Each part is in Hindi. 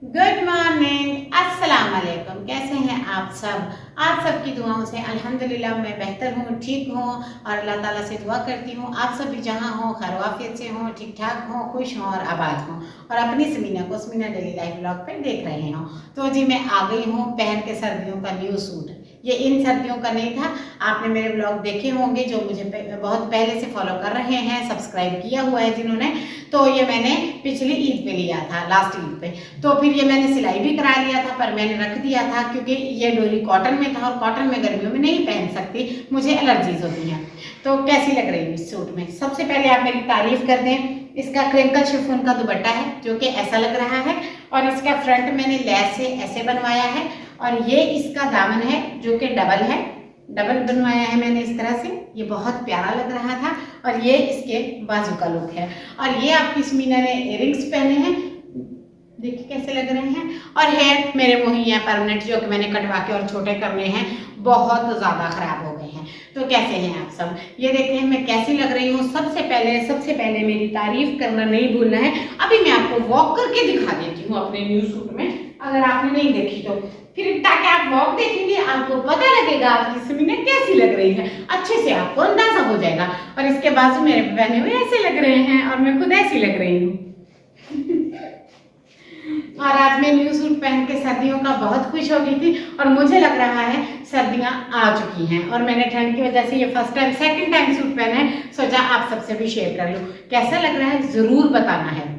गुड मॉर्निंग, अस्सलाम वालेकुम। कैसे हैं आप सब? आप सबकी दुआओं से अल्हम्दुलिल्लाह मैं बेहतर हूँ, ठीक हूँ और अल्लाह ताला से दुआ करती हूँ आप सब भी जहाँ हो खैर वाफियत से हों, ठीक ठाक हों, खुश हों और आबाद हों और अपनी समीना को समीना डेली लाइफ ब्लॉग पे देख रहे हों। तो जी मैं आ गई हूँ पहन के सर्दियों का न्यू सूट। ये इन सर्दियों का नहीं था, आपने मेरे ब्लॉग देखे होंगे जो मुझे बहुत पहले से फॉलो कर रहे हैं, सब्सक्राइब किया हुआ है जिन्होंने। तो ये मैंने पिछली ईद पे लिया था, लास्ट ईद पे। तो फिर ये मैंने सिलाई भी करा लिया था पर मैंने रख दिया था क्योंकि ये डोरी कॉटन में था और कॉटन में गर्मियों में नहीं पहन सकती, मुझे एलर्जीज होती हैं। तो कैसी लग रही है इस सूट में? सबसे पहले आप मेरी तारीफ कर दें। इसका क्रिंकल शिफॉन का दुपट्टा है जो कि ऐसा लग रहा है और इसका फ्रंट मैंने लेस से ऐसे बनवाया है और ये इसका दामन है जो कि डबल है, डबल बनवाया है मैंने इस तरह से। ये बहुत प्यारा लग रहा था और ये इसके बाजू का लुक है और ये आपकी समीना ने इयररिंग्स पहने हैं, देखिए कैसे लग रहे हैं। और हेयर मेरे वही हैं परमानेंट जो कि मैंने कटवा के और छोटे करने हैं, बहुत ज़्यादा ख़राब हो गए हैं। तो कैसे हैं आप सब? ये देखें मैं कैसी लग रही हूँ। सबसे पहले मेरी तारीफ करना नहीं भूलना है। अभी मैं आपको वॉक करके दिखा देती हूँ अपने न्यू सूट में, अगर आपने नहीं देखी तो फिर ताकि आप वॉक देखेंगे आपको पता लगेगा आपकी समीना कैसी लग रही है, अच्छे से आपको अंदाजा हो जाएगा। और इसके बाजू मेरे पहने हुए ऐसे लग रहे हैं और मैं खुद ऐसी लग रही हूँ। और आज मैं न्यू सूट पहन के सर्दियों का बहुत खुश हो गई थी और मुझे लग रहा है सर्दियां आ चुकी हैं और मैंने ठंड की वजह से ये first time second time suit पहना है, सोचा आप सबसे भी शेयर कर लूँ। कैसा लग रहा है ज़रूर बताना है।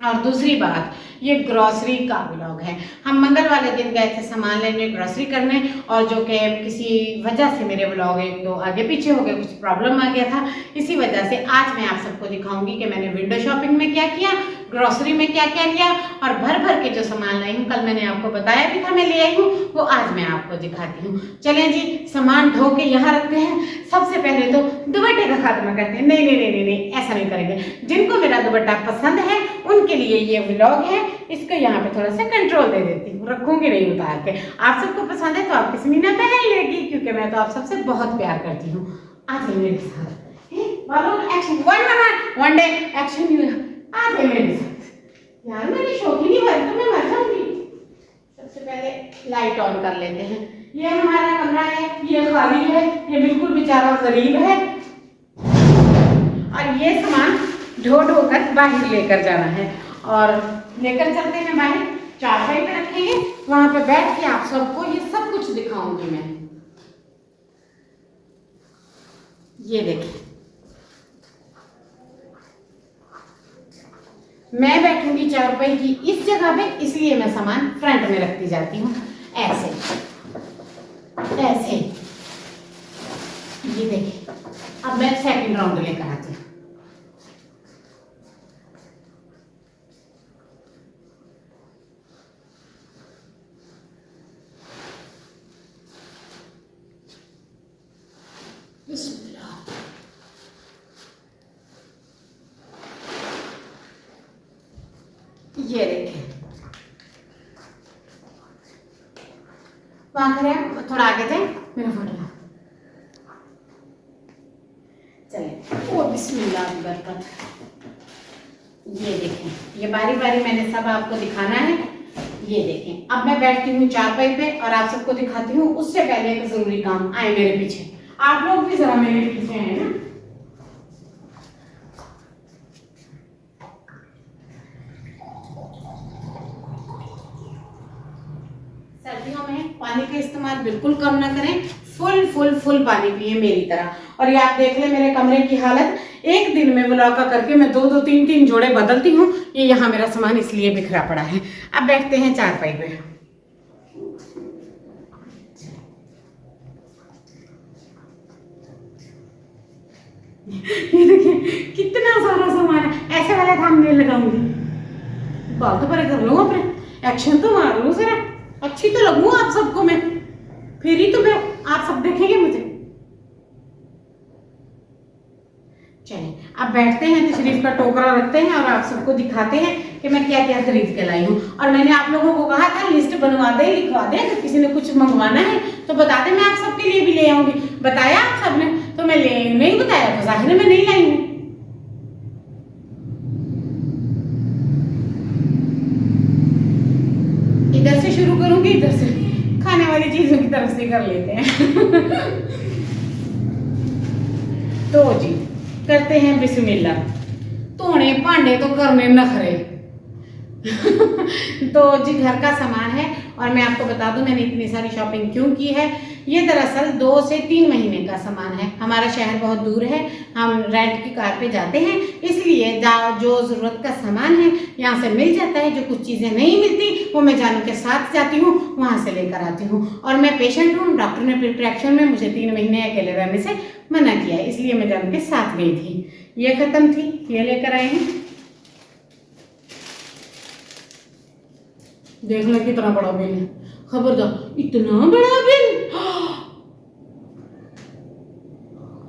और दूसरी बात, ये ग्रॉसरी का व्लॉग है। हम मंगल वाले दिन गए थे सामान लेने, ग्रॉसरी करने, और जो कि किसी वजह से मेरे व्लॉग एक दो आगे पीछे हो गए, कुछ प्रॉब्लम आ गया था। इसी वजह से आज मैं आप सबको दिखाऊंगी कि मैंने विंडो शॉपिंग में क्या किया, ग्रॉसरी में क्या क्या लिया और भर भर के जो सामान लाई हूँ, कल मैंने आपको बताया भी था मैं ले आई हूँ, वो आज मैं आपको दिखाती हूँ। चलें जी, सामान ढो के यहाँ रखते हैं। सबसे पहले तो दुपट्टे का खात्मा करते हैं। नहीं, ऐसा नहीं करेंगे। जिनको मेरा दुपट्टा पसंद है उनके लिए ये व्लॉग है। इसको यहाँ पे थोड़ा सा कंट्रोल दे देती हूँ, रखूंगी नहीं उतार के। आप सबको पसंद है तो आपकी समीना पहन लेगी क्योंकि मैं तो आप सबसे बहुत प्यार करती हूँ। आज मेरे साथ एक्शन वन डे एक्शन आ गए मेरे साथ। यार मेरी शौकीनी भर तो मैं मर जाऊंगी। सबसे पहले लाइट ऑन कर लेते हैं। ये हमारा कमरा है, ये खाली है, ये बिल्कुल बेचारा गरीब है और ये सामान ढो कर बाहर लेकर जाना है और लेकर चलते हैं बाहर। चारपाई पे रखेंगे, वहां पे बैठ के आप सबको ये सब कुछ दिखाऊंगी मैं। ये देखिए मैं बैठूंगी चारपाई की इस जगह पे, इसलिए मैं सामान फ्रंट में रखती जाती हूँ ऐसे ऐसे। ये देखिए अब मैं सेकंड राउंड लेकर आती हूँ। ये देखें वहां करें, थोड़ा आगे जाए, मेरा फोटो चले। ओ बिस्मिल्लाह बरकत। ये देखें, ये बारी बारी मैंने सब आपको दिखाना है। ये देखें अब मैं बैठती हूँ चारपाई पे और आप सबको दिखाती हूँ। उससे पहले एक जरूरी काम, आए मेरे पीछे, आप लोग भी जरा मेरे पीछे हैं ना। सर्दियों में पानी का इस्तेमाल बिल्कुल कम ना करें, फुल पानी पिए मेरी तरह। और ये आप देख ले मेरे कमरे की हालत, एक दिन में व्लॉग का करके मैं दो तीन जोड़े बदलती हूँ। ये यहाँ मेरा सामान इसलिए बिखरा पड़ा है। अब बैठते हैं चारपाई पे। ये देखिए कितना सारा सामान है, ऐसे वाला काम नहीं लगाऊंगी, बाल तो परे कर लूँ, अपने एक्शन तो मार लूँ जरा, अच्छी तो लगूँ आप सबको मैं, फिर ही तो मैं आप सब देखेंगे मुझे। चलिए अब बैठते हैं, तशरीफ का टोकरा रखते हैं और आप सबको दिखाते हैं कि मैं क्या क्या खरीद के लाई हूँ। और मैंने आप लोगों को कहा था लिस्ट बनवा दे, लिखवा दे, अगर किसी ने कुछ मंगवाना है तो बता दे, मैं आप सबके लिए भी ले आऊंगी। बताया आप सबने तो मैं ले, नहीं बताया तो जाहिर है मैं नहीं लाई हूँ। शुरू करूंगी इधर से, खाने वाली चीजों की तरफ से कर लेते हैं। तो जी करते हैं बिस्मिल्लाह। धोने भांडे तो करने नखरे। तो जी घर का सामान है, और मैं आपको बता दूं मैंने इतनी सारी शॉपिंग क्यों की है। ये दरअसल 2 से 3 महीने का सामान है। हमारा शहर बहुत दूर है, हम रेंट की कार पे जाते हैं, इसलिए जो ज़रूरत का सामान है यहाँ से मिल जाता है। जो कुछ चीज़ें नहीं मिलती वो मैं जानू के साथ जाती हूँ, वहाँ से लेकर आती हूँ। और मैं पेशेंट हूँ, डॉक्टर ने प्रिस्क्रिप्शन में मुझे 3 महीने अकेले रहने से मना किया है, इसलिए मैं जानू के साथ गई थी। ये खत्म थी, ये लेकर आए हैं। देख लो कितना बड़ा बिल है, खबरदार इतना बड़ा बिल।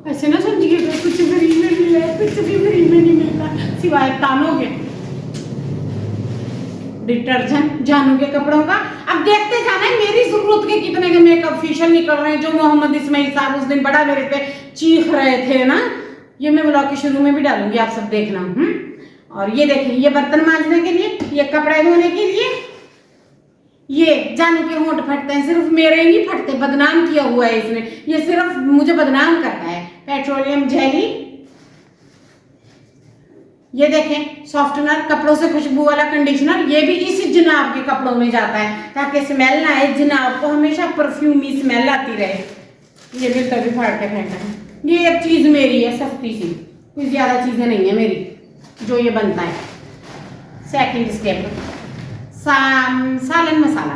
ऐसे ना समझिए तो कुछ फ्री में मिला है, कुछ भी फ्री में नहीं मिलता सिवाय तानों के। डिटर्जेंट जानू के कपड़ों का। अब देखते जाना है मेरी जरूरत के कितने के मेकअप फेशियल निकल रहे हैं। जो मोहम्मद इस्माइल साहब उस दिन बड़ा मेरे पे चीख रहे थे ना, ये मैं ब्लॉग के शुरू में भी डालूंगी, आप सब देखना। और ये देखिए, ये बर्तन मांजने के लिए, ये कपड़े धोने के लिए। ये जानू के होंठ फटते हैं, सिर्फ मेरे ही नहीं फटते, बदनाम किया हुआ है इसने, ये सिर्फ मुझे बदनाम करता है। पेट्रोलियम जेली, ये देखें सॉफ्टनर, कपड़ों से खुशबू वाला कंडीशनर, ये भी इस जनाब के कपड़ों में जाता है ताकि स्मेल ना आए, जनाब को हमेशा परफ्यूमी स्मेल आती रहे। ये भी तभी फाड़ के फेंका है। ये एक चीज मेरी है सस्ती सी, कुछ ज्यादा चीजें नहीं है मेरी जो ये बनता है। सेकंड स्टेप, सालन मसाला,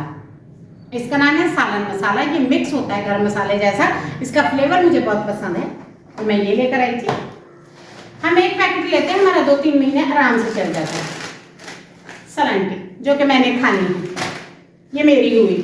इसका नाम है सालन मसाला। ये मिक्स होता है गरम मसाले जैसा, इसका फ्लेवर मुझे बहुत पसंद है तो मैं ये लेकर आई थी। हम एक पैकेट लेते हैं, हमारा 2-3 महीने आराम से चल जाता है। सलांटी जो कि मैंने खानी है, ये मेरी हुई।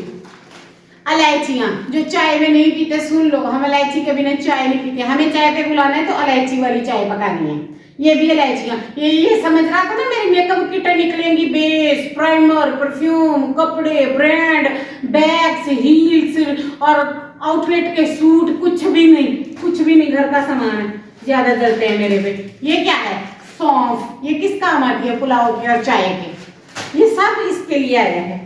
इलायचियाँ जो चाय में नहीं पीते, सुन लो, हम इलायची के बिना चाय नहीं पीते। हमें चाय पे बुलाना है तो इलायची वाली चाय पकानी है। ये भी इलायचियाँ, ये समझ रहा था ना मेरी मेकअप किट निकलेंगी, बेस, प्राइमर, परफ्यूम, कपड़े, ब्रांड, बैग्स, हील्स और आउटलेट के सूट, कुछ भी नहीं, कुछ भी नहीं, घर का सामान है। ज्यादा जलते हैं मेरे पे। ये क्या है? सौंफ, ये किस काम आती है? पुलाव के और चाय के। ये सब इसके लिए आया है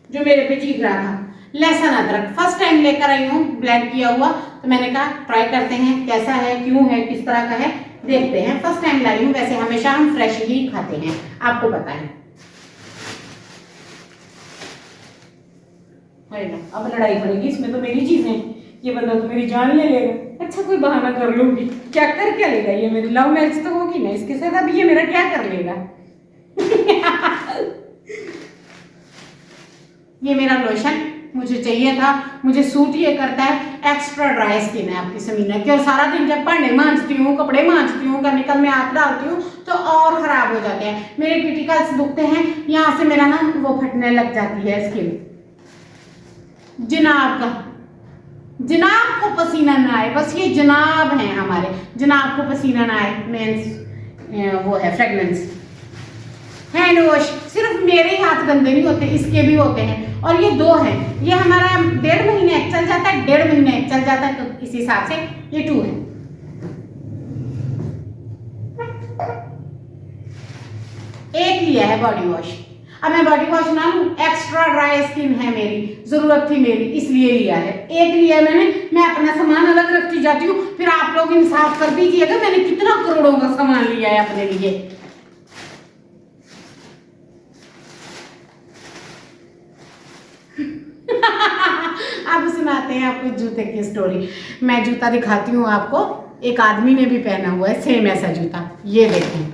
जो मेरे पे चीख रहा था। लहसुन अदरक फर्स्ट टाइम लेकर आई हूँ, ब्लेंड किया हुआ, तो मैंने कहा ट्राई करते हैं कैसा है, क्यों है, किस तरह का है, देखते हैं। फर्स्ट टाइम लाई हूँ, वैसे हमेशा हम फ्रेश ही खाते हैं, आपको पता है। अब लड़ाई पड़ेगी इसमें, तो मेरी चीजें, ये बंदा तो मेरी जान ले लेगा। अच्छा कोई बहाना कर लूंगी, क्या कर क्या लेगा? ये मेरी लव मैरिज तो होगी ना इसके साथ, अब ये मेरा क्या कर लेगा? ये मेरा लोशन मुझे चाहिए था, मुझे सूट ये करता है। एक्स्ट्रा ड्राई स्किन है आपकी समीना की, और सारा दिन जब भांडे मांजती हूँ, कपड़े मांजती हूँ, केमिकल में हाथ डालती हूँ तो और खराब हो जाते हैं। मेरे क्रिटिकल्स दुखते हैं, यहाँ से मेरा ना वो फटने लग जाती है स्किन। जनाब का, जनाब को पसीना ना आए, बस ये जनाब हैं हमारे, जनाब को पसीना ना आए, मेंस वो है फ्रेगनेंस। हैंड वॉश, सिर्फ मेरे ही हाथ गंदे नहीं होते, इसके भी होते हैं। और ये 2 हैं, ये हमारा 1.5 महीने एक चल जाता है, 1.5 महीने एक चल जाता है, तो इस हिसाब से ये 2 है। एक लिया है बॉडी वॉश। अब मैं बॉडी वॉश ना लूं, एक्स्ट्रा ड्राई स्किन है मेरी, जरूरत थी मेरी, इसलिए लिया है। एक लिया मैंने, मैं अपना सामान अलग रखती जाती हूँ, फिर आप लोग इंसाफ कर दीजिएगा मैंने कितना करोड़ों का सामान लिया है अपने लिए। अब सुनाते हैं आपको जूते की स्टोरी। मैं जूता दिखाती हूँ आपको, एक आदमी ने भी पहना हुआ है सेम ऐसा जूता। ये देखें,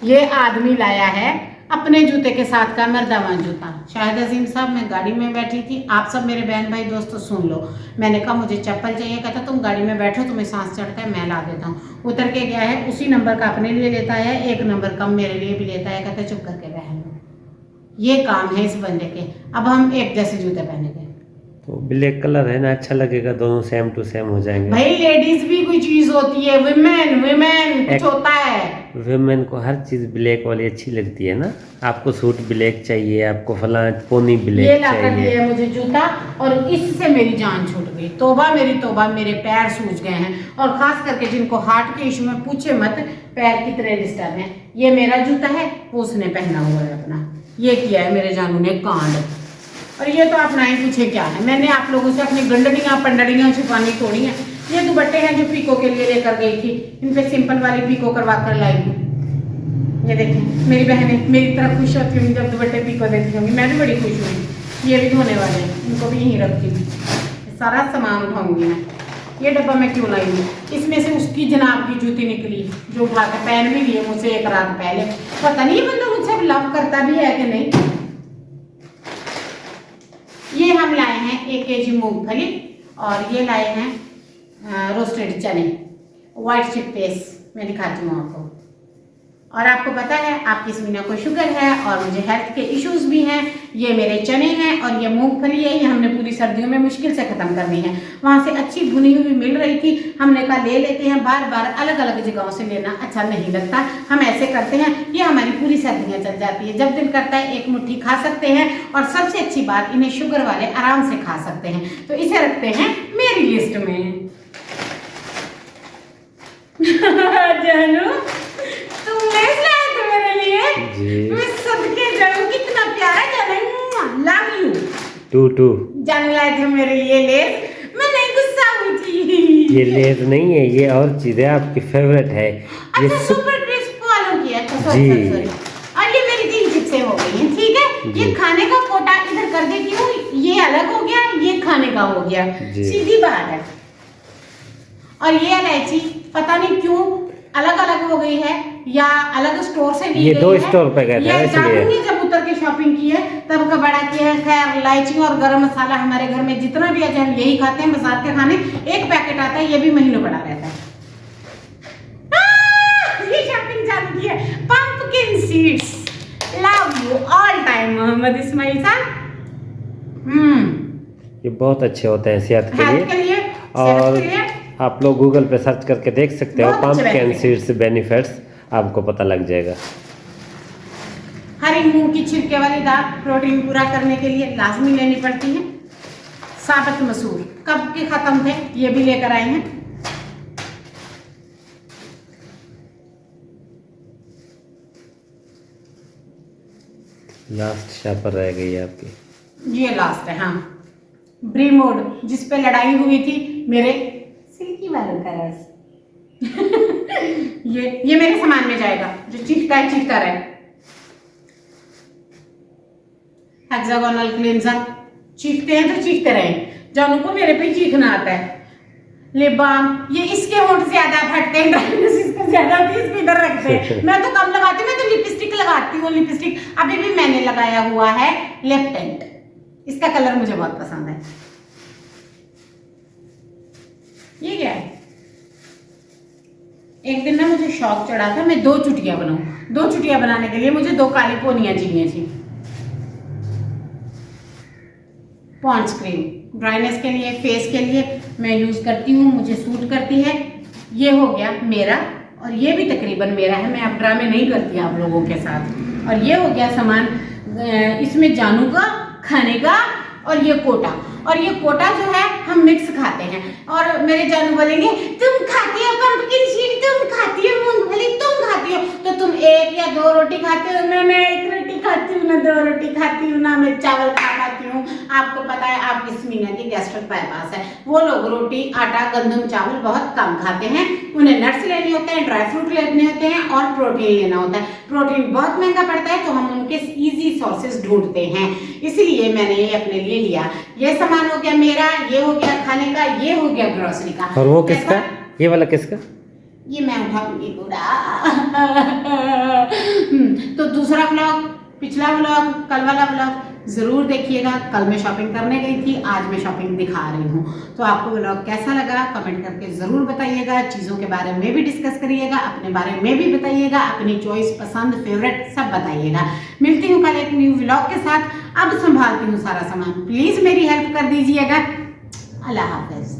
ये आदमी लाया है अपने जूते के साथ का मर्दावान जूता। शाहिद अजीम साहब, मैं गाड़ी में बैठी थी, आप सब मेरे बहन भाई दोस्तों सुन लो। मैंने कहा मुझे चप्पल चाहिए, कहता तुम गाड़ी में बैठो, तुम्हें सांस चढ़ता है, मैं ला देता हूँ। उतर के गया है, उसी नंबर का अपने लिए लेता है, 1 नंबर कम मेरे लिए भी लेता है, कहता चुप करके बहन लो। ये काम है इस बंदे के। अब हम एक जैसे जूते पहनेंगे तो ब्लैक कलर है ना, अच्छा लगेगा, दोनों सेम टू सेम हो जाएंगे। भाई लेडीज भी कोई चीज होती है, विमेन कुछ होता है। विमेन को हर चीज ब्लैक वाली अच्छी लगती है ना। आपको सूट ब्लैक चाहिए, आपको फलां पोनी ब्लैक ये ला कर चाहिए। दिया मुझे जूता, और इससे मेरी जान छूट गई। तौबा मेरी तौबा, मेरे पैर सूज गए हैं, और खास करके जिनको हार्ट के इशू में पूछे मत पैर कितने डिस्टर्ब हैं। ये मेरा जूता है, वो उसने पहना हुआ है अपना। ये किया है मेरे जानू ने कांड। और ये तो आप ना ही पूछे क्या है, मैंने आप लोगों से अपनी गंडड़ियाँ पंडड़ियाँ छुपानी तोड़ी हैं। ये दुपट्टे हैं जो पीको के लिए लेकर गई थी, इन पे सिंपल वाली पीको करवा कर लाई हूँ। ये देखें मेरी बहनें मेरी तरह खुश होती होंगी जब दुपट्टे पीको देती होंगी, मैं भी बड़ी खुश हुई। ये भी धोने वाले हैं, इनको भी यहीं रखती हूँ, सारा सामान उठाऊंगी मैं। ये डब्बा मैं क्यों लाई हूँ, इसमें से उसकी जनाब की जूती निकली जो उठा के पहन भी लिए मुझसे एक रात पहले। पता नहीं ये बंदा मुझसे लव करता भी है कि नहीं। ये हम लाए हैं 1 kg मूंगफली और ये लाए हैं रोस्टेड चने व्हाइट चिप पेस, मैं दिखाती हूँ आपको। और आपको पता है आपकी स्मीना को शुगर है और मुझे हेल्थ के इश्यूज भी हैं। ये मेरे चने हैं और ये मूंगफली है, ये हमने पूरी सर्दियों में मुश्किल से ख़त्म करनी है। वहाँ से अच्छी भुनी हुई मिल रही थी, हमने कहा ले लेते हैं, बार बार अलग अलग जगहों से लेना अच्छा नहीं लगता, हम ऐसे करते हैं, ये हमारी पूरी सर्दियाँ चल जाती है। जब दिल करता है एक मुट्ठी खा सकते हैं और सबसे अच्छी बात इन्हें शुगर वाले आराम से खा सकते हैं, तो इसे रखते हैं मेरी लिस्ट में। जानू मेरे लिए मैं सदके जाऊं, कितना प्यारा जानू, लव यू। टू जानू लाए थे मेरे लिए लेस, मैं नहीं गुस्सा हुई थी। ये लेस नहीं है, ये और चीज है, आपकी फेवरेट है। ये अच्छा सुपर क्रिस्प वालों की है, जी। और ये मेरी 3 चिप्सें हो गई हैं, ठीक है। ये खाने का कोटा इधर कर देती हूँ, ये अलग हो गया, ये खाने का हो गया, सीधी बात है। और ये इलायची पता नहीं क्यों अलग अलग हो गई है या अलग स्टोर से ली ये गई 2 है। स्टोर पे गए थे इसलिए जब उतर के शॉपिंग की है तब का बड़ा किया है। खैर इलायची और गरम मसाला हमारे घर में जितना भी है हम यही खाते हैं, बाजार के खाने एक पैकेट आता है, ये भी महीनों पड़ा रहता है। ये शॉपिंग चालू की है, pumpkin seeds, love you all time Mohammad Ismail sahab. ये बहुत अच्छे होते हैं सेहत के लिए, और आप लोग गूगल पे सर्च करके देख सकते हो, बहुत अच्छे पंपकिन सीड्स बेनिफिट्स आपको पता लग जाएगा। हरी मूंग की छिलके वाली दाल प्रोटीन पूरा करने के लिए लाजमी लेनी पड़ती है। साबुत मसूर कब के खत्म थे, ये भी लेकर आए हैं। लास्ट शापर रह गई है आपकी, ये लास्ट है। हाँ ब्रीमोड जिस पे लड़ाई हुई थी मेरे सिल्की बालों का रस ये मेरे सामान में जाएगा, जो चीखता रहे। हेक्सागोनल क्लींजर, चीखते हैं तो चीखते रहे, जानू को मेरे पे चीखना आता है। लिप बाम, ये इसके होंठ ज्यादा फटते हैं, ड्राइनेस इसको ज्यादा होती है, इसको इधर रखते हैं। मैं तो कम लगाती हूँ, मैं तो लिपस्टिक लगाती हूँ। लिपस्टिक अभी भी मैंने लगाया हुआ है लिप टिंट, इसका कलर मुझे बहुत पसंद है। ये क्या है, एक दिन ना मुझे शौक चढ़ा था मैं 2 चुटियां बनाऊं। 2 चुटियां बनाने के लिए मुझे 2 काली पोनियां चाहिए थी। पॉन्ड्स क्रीम ड्राइनेस के लिए, फेस के लिए मैं यूज करती हूँ, मुझे सूट करती है। ये हो गया मेरा, और ये भी तकरीबन मेरा है, मैं अब ड्रामे नहीं करती आप लोगों के साथ। और ये हो गया सामान, इसमें जानू का खाने का, और ये कोटा। और ये कोटा जो है हम मिक्स खाते हैं। और मेरे जानू बोलेंगे तुम खाती हो पंपकिन सीड, तुम खाती हो मूंगफली, तुम खाती हो, तो तुम 1 या 2 रोटी खाते हो ना। मैं 1 रोटी खाती हूँ ना 2 रोटी खाती हूँ ना मैं चावल खा पाती हूँ। आपको पता है आपकी स्मीना की गैस्ट्रिक बाईपास है, वो लोग रोटी आटा गंदम चावल बहुत कम खाते हैं। उन्हें नट्स लेने होते हैं, ड्राई फ्रूट लेने होते हैं और प्रोटीन लेना होता है। प्रोटीन बहुत महंगा पड़ता है, तो हम उनके इजी सोर्सेज ढूंढते हैं, इसलिए मैंने ये अपने लिए लिया। ये सामान हो गया मेरा, ये हो गया खाने का, ये हो गया ग्रोसरी का। और वो किसका, ये वाला किसका? ये मैं उठाऊंगी पूरा तो दूसरा व्लॉग, पिछला व्लॉग, कल वाला व्लॉग जरूर देखिएगा। कल मैं शॉपिंग करने गई थी, आज मैं शॉपिंग दिखा रही हूँ। तो आपको व्लॉग कैसा लगा कमेंट करके जरूर बताइएगा। चीज़ों के बारे में भी डिस्कस करिएगा, अपने बारे में भी बताइएगा, अपनी चॉइस पसंद फेवरेट सब बताइएगा। मिलती हूँ कल एक न्यू व्लॉग के साथ। अब संभालती हूँ सारा सामान, प्लीज मेरी हेल्प कर दीजिएगा। अल्लाह हाफिज।